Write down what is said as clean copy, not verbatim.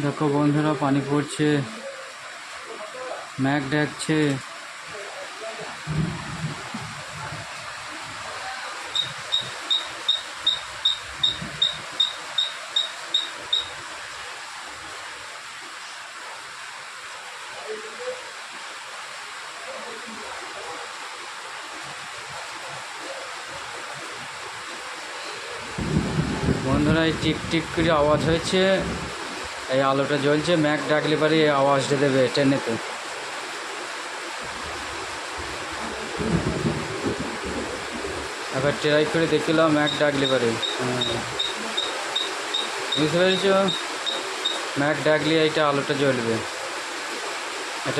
দেখো বন্ধুরা, পানি পড়ছে, ম্যাঘ ডাকছে। বন্ধুরা, এই টিক টিক করে আওয়াজ হয়েছে, এই আলোটা জ্বলছে। ম্যাঘ ডাকলে পারে এই আওয়াজটা দেবে ট্রেনেতে। এবার ট্রাই করে দেখলাম ম্যাঘ ডাকলে পারে। বুঝতে পেরেছ? ম্যাঘ ডাকলে এইটা আলোটা জ্বলবে।